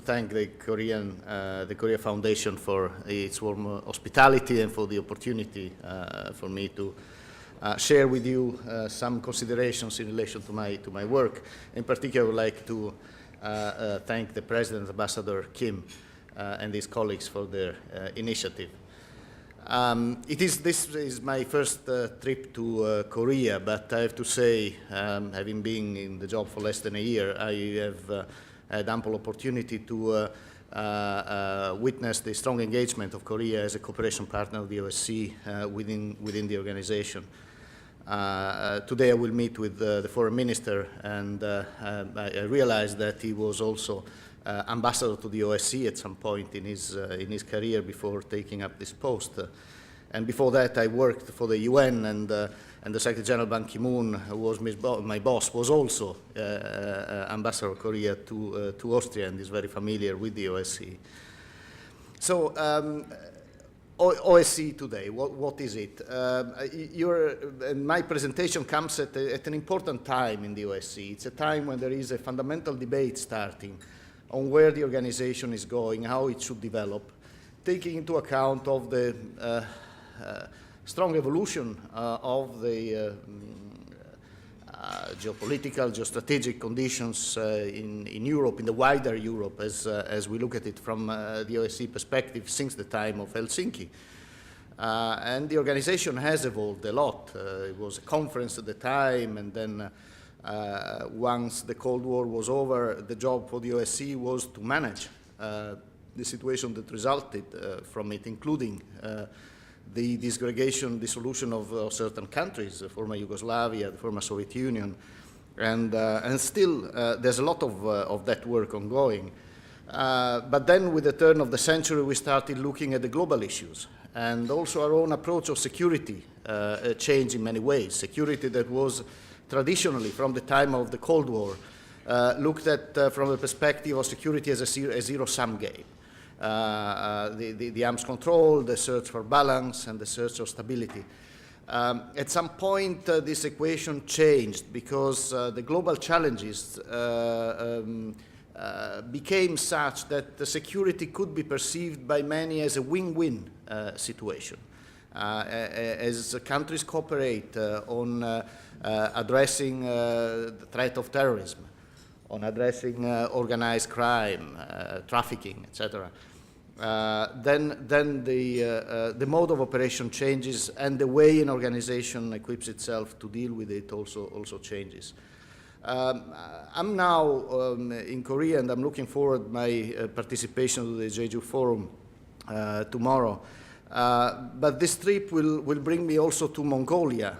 thank the Korea Foundation for its warm hospitality and for the opportunity for me to share with you some considerations in relation to my work. In particular, I would like to thank the President, Ambassador Kim, and his colleagues for their initiative. This is my first trip to Korea, but I have to say, having been in the job for less than a year, I have had ample opportunity to witness the strong engagement of Korea as a cooperation partner of the OSCE within the organization. Today I will meet with the foreign minister, and I realized that he was also ambassador to the OSCE at some point in his career before taking up this post. And before that, I worked for the UN, and the Secretary General Ban Ki-moon, who was my boss, was also ambassador of Korea to Austria and is very familiar with the OSCE. So OSCE today, what is it? My presentation comes at an important time in the OSCE. It's a time when there is a fundamental debate starting on where the organization is going, how it should develop, taking into account of the strong evolution of the geopolitical, geostrategic conditions in Europe, in the wider Europe, as we look at it from the OSCE perspective since the time of Helsinki. And the organization has evolved a lot. It was a conference at the time, and then once the Cold War was over, the job for the OSCE was to manage the situation that resulted from it, including the disgregation, dissolution of certain countries, the former Yugoslavia, the former Soviet Union, and still there's a lot of that work ongoing. But then with the turn of the century, we started looking at the global issues, and also our own approach of security changed in many ways. Security that was traditionally, from the time of the Cold War, looked at from the perspective of security as a zero-sum game. The arms control, the search for balance, and the search of stability. At some point, this equation changed because the global challenges became such that the security could be perceived by many as a win-win situation. As countries cooperate on addressing the threat of terrorism, on addressing organized crime, trafficking, etc., then the mode of operation changes, and the way an organization equips itself to deal with it also changes. I'm now in Korea, and I'm looking forward to my participation to the Jeju Forum tomorrow. But this trip will bring me also to Mongolia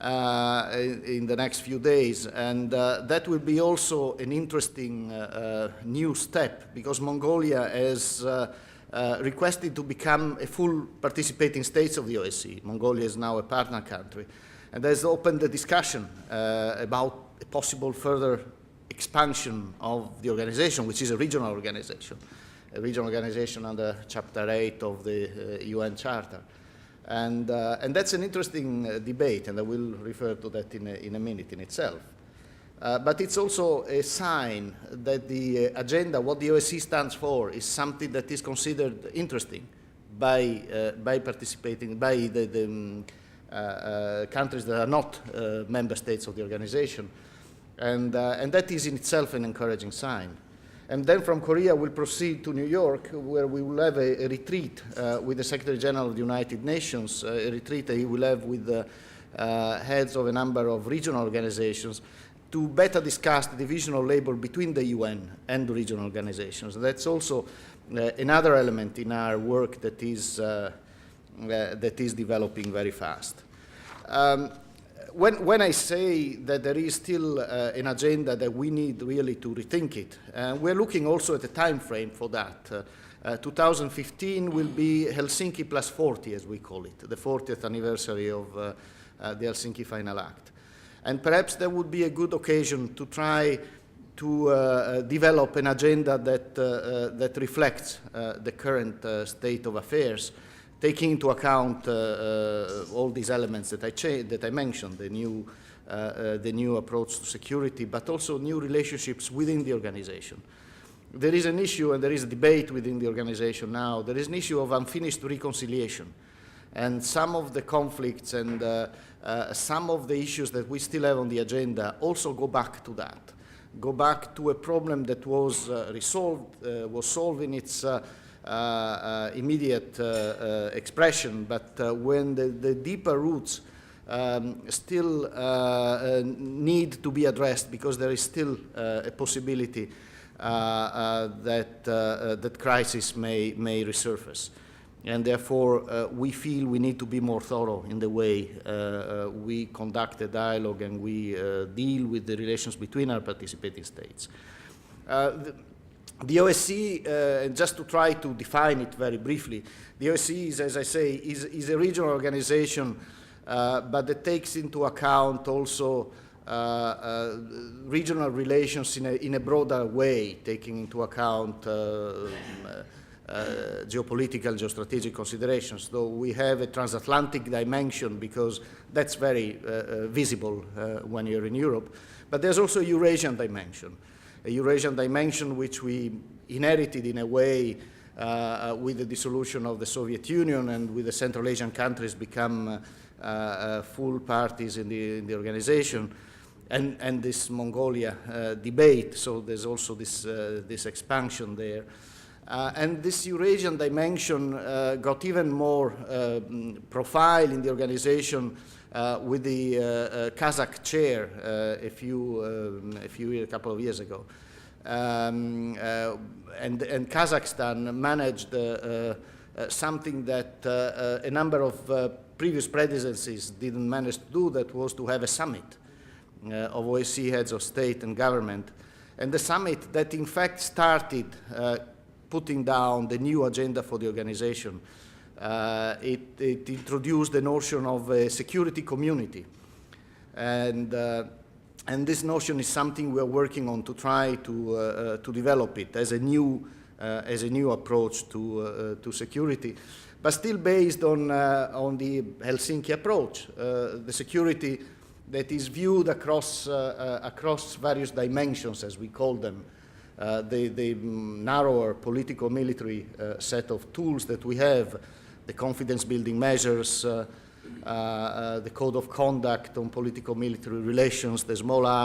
in the next few days, and that will be also an interesting new step, because Mongolia has requested to become a full participating state of the OSCE. Mongolia is now a partner country, and has opened the discussion about a possible further expansion of the organization, which is a regional organization under Chapter 8 of the UN Charter. And that's an interesting debate, and I will refer to that in a minute in itself. But it's also a sign that the agenda, what the OSCE stands for, is something that is considered interesting by the countries that are not member states of the organization. And that is in itself an encouraging sign. And then from Korea, we'll proceed to New York, where we will have a retreat with the Secretary General of the United Nations, a retreat that he will have with the heads of a number of regional organizations to better discuss the division of labor between the UN and the regional organizations. That's also another element in our work that is developing very fast. When I say that there is still an agenda that we need really to rethink it, we're looking also at a time frame for that. 2015 will be Helsinki plus 40, as we call it, the 40th anniversary of the Helsinki Final Act. And perhaps there would be a good occasion to try to develop an agenda that reflects the current state of affairs, taking into account all these elements that I mentioned, the new approach to security, but also new relationships within the organization. there is an issue, and there is a debate within the organization now. There is an issue of unfinished reconciliation. And some of the conflicts and some of the issues that we still have on the agenda also go back to that, go back to a problem that was was solved in its immediate expression, but when the deeper roots still need to be addressed, because there is still a possibility that crisis may resurface. And therefore, we feel we need to be more thorough in the way we conduct a dialogue and we deal with the relations between our participating states. The OSCE, just to try to define it very briefly, the OSCE is, as I say, is a regional organization, but it takes into account also regional relations in a broader way, taking into account geopolitical, geostrategic considerations, though we have a transatlantic dimension because that's very visible when you're in Europe. But there's also a Eurasian dimension which we inherited in a way with the dissolution of the Soviet Union and with the Central Asian countries become full parties in the organization, and this Mongolia debate, so there's also this expansion there. And this Eurasian dimension got even more profile in the organization with the Kazakh chair a couple of years ago. And Kazakhstan managed something that a number of previous presidencies didn't manage to do, that was to have a summit of OSCE heads of state and government. And the summit that in fact started putting down the new agenda for the organization. It introduced the notion of a security community. And this notion is something we are working on to try to develop it as a new approach to security, but still based on the Helsinki approach, the security that is viewed across various dimensions, as we call them. The narrower political-military set of tools that we have, the confidence-building measures, the code of conduct on political-military relations, the small arms,